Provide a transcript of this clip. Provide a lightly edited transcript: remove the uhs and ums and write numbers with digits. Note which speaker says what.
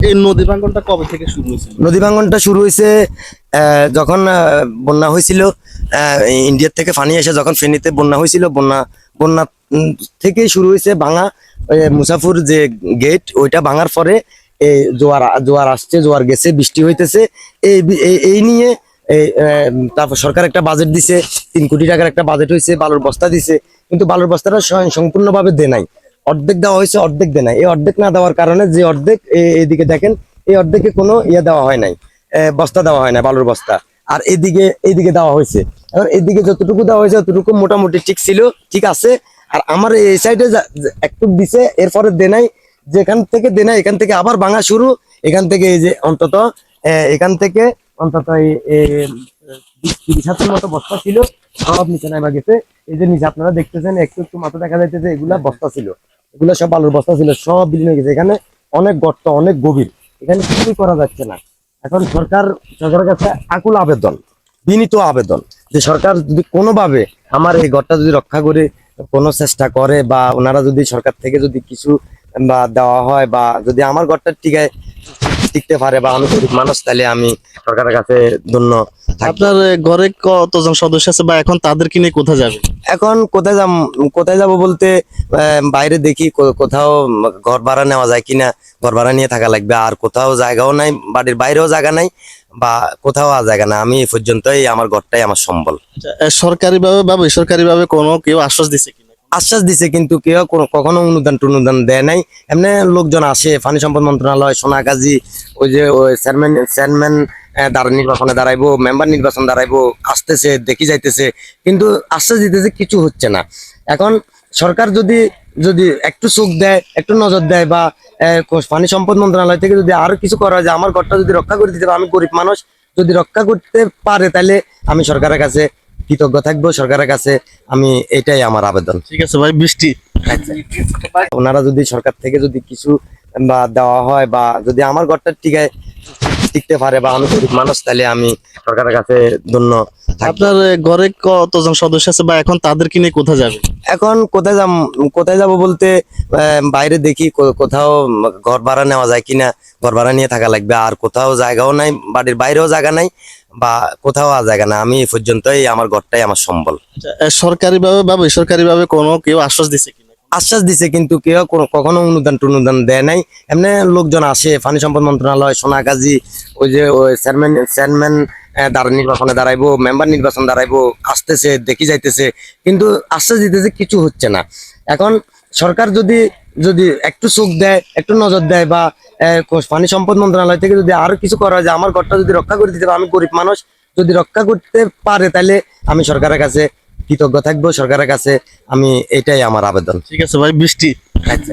Speaker 1: এই নদী ভাঙ্গনটা কবে থেকে শুরু হয়েছিল?
Speaker 2: নদী ভাঙ্গনটা শুরু হয়েছে যখন বন্যা হয়েছিল। ইন্ডিয়া থেকে পানি এসে যখন ফেনীতে বন্যা হয়েছিল, বন্যা বন্যা থেকেই শুরু হয়েছে ভাঙা। মুসাফুর যে গেট, ওইটা ভাঙার পরে জোয়ার জোয়ার আসছে, জোয়ার গেছে, বৃষ্টি হইতেছে। এই নিয়ে তারপর সরকার একটা বাজেট দিছে, 3 কোটি টাকার একটা বাজেট হয়েছে, বালুর বস্তা দিছে। কিন্তু বালুর বস্তাটা সম্পূর্ণভাবে দেয় নাই, অর্ধেক দেওয়া হয়েছে, অর্ধেক দেয় নাই। এই অর্ধেক না দেওয়ার কারণে যে অর্ধেক, এইদিকে দেখেন, এই অর্ধেকে কোনো ইয়ে দেওয়া হয় নাই, বস্তা দেওয়া হয় না, বালুর বস্তা। আর এইদিকে দেওয়া হয়েছে। এবার এইদিকে যতটুকু দেওয়া হয়েছে ততটুকু মোটামুটি ঠিক ছিল, ঠিক আছে। আর আমার এই সাইডে একটু দিছে, এরপরে দেয় নাই। যেখান থেকে দেয় নাই, এখান থেকে আবার ভাঙা শুরু। এখান থেকে এই যে অন্তত এখান থেকে অন্তত 30-40 মতো বস্তা ছিল, সব নিচে নামা গেছে। এই যে নিচে আপনারা দেখতেছেন, একটু একটু মাথা দেখা যাইতেছে, এগুলা বস্তা ছিল, এগুলো সব বালুর বস্তা ছিল, সব বিলীন হয়ে গেছে। এখানে অনেক গর্ত, অনেক গভীর, এখানে কিছুই করা যাচ্ছে না। এখন সরকারের কাছে আকুল আবেদন, বিনীত আবেদন, যে সরকার যদি কোনোভাবে আমার এই ঘরটা যদি রক্ষা করে কোনো চেষ্টা করে, বা ওনারা যদি সরকার থেকে যদি কিছু বা দেওয়া হয়, বা যদি আমার ঘরটা টিকতে পারে, বা আমি গরিব মানুষ, তাহলে আমি সরকারের কাছে ধন্য থাকবো।
Speaker 1: আপনার ঘরে কতজন সদস্য আছে, বা এখন তাদেরকে নিয়ে কোথায় যাবে?
Speaker 2: এখন কোথায় যাব বলতে, বাইরে দেখি কোথাও ঘর ভাড়া নেওয়া যায় কিনা, ঘর ভাড়া নিয়ে থাকা লাগবে। আর কোথাও জায়গাও নাই, বাড়ির বাইরেও জায়গা নাই, বা কোথাও আর জায়গা নাই। আমি এই পর্যন্তই, আমার ঘরটাই আমার সম্বল।
Speaker 1: সরকারি ভাবে বা বেসরকারি ভাবে কোনো কেউ আশ্বাস দিছে কিনা?
Speaker 2: আশ্বাস দিছে, কিন্তু কেউ কখনো অনুদান দেয় নাই। এমনি লোকজন আসে, পানি সম্পদ মন্ত্রণালয়, সোনাগাজী, ওই যে ওই চেয়ারম্যান দ্বারা নির্বাচনে দাঁড়াইবো, মেম্বার নির্বাচন দাঁড়াইবো, আসতেছে, দেখি যাইতেছে, কিন্তু আশ্বাস দিতেছে, কিছু হচ্ছে না। এখন সরকার যদি যদি একটু চোখ দেয়, একটু নজর দেয়, বা পানি সম্পদ মন্ত্রণালয় থেকে যদি আরো কিছু করা হয়, যে আমার ঘরটা যদি রক্ষা করে দিতে পারে, আমি গরিব মানুষ, যদি রক্ষা করতে পারে, তাহলে আমি সরকারের কাছে কৃতজ্ঞ থাকবো। সরকারের কাছে আমি, এটাই আমার আবেদন।
Speaker 1: ঠিক আছে ভাই, বৃষ্টি
Speaker 2: ওনারা যদি সরকার থেকে যদি কিছু বা দেওয়া হয়, বা যদি আমার ঘরটা টিকতে পারে, বা আমি গরিব মানুষ, তাহলে আমি সরকারের কাছে ধন্য থাকবো।
Speaker 1: আপনার ঘরে কতজন সদস্য আছে, বা এখন তাদেরকে নিয়ে কোথায় যাবে?
Speaker 2: এখন কোথায় যাব বলতে, বাইরে দেখি কোথাও ঘর ভাড়া নেওয়া যায় কিনা, ঘর ভাড়া নিয়ে থাকা লাগবে। আর কোথাও জায়গাও নাই, বাড়ির বাইরেও জায়গা নাই, বা কোথাও আর জায়গা নাই। আমি এই পর্যন্তই, আমার ঘরটাই আমার সম্বল।
Speaker 1: সরকারি ভাবে বা বেসরকারি ভাবে কোনো কেউ আশ্বাস দিছে কিনা?
Speaker 2: আশ্বাস দিছে, কিন্তু কেউ কখনো অনুদান দেয় নাই। এমনি লোকজন আসে, পানি সম্পদ মন্ত্রণালয়, সোনাগাজী, ওই যে ওই চেয়ারম্যান দ্বারা নির্বাচনে দাঁড়াইবো, মেম্বার নির্বাচন দাঁড়াইবো, আসতেছে, দেখি যাইতেছে, কিন্তু আশ্বাস দিতেছে, কিছু হচ্ছে না। এখন সরকার যদি যদি একটু চোখ দেয়, একটু নজর দেয়, বা পানি সম্পদ মন্ত্রণালয় থেকে যদি আরো কিছু করা হয়, যে আমার ঘরটা যদি রক্ষা করে দিতে পারে, আমি গরিব মানুষ, যদি রক্ষা করতে পারে, তাহলে আমি সরকারের কাছে কৃতজ্ঞ থাকবো। সরকারের কাছে আমি, এটাই আমার আবেদন।
Speaker 1: ঠিক আছে ভাই, বৃষ্টি
Speaker 2: আচ্ছা।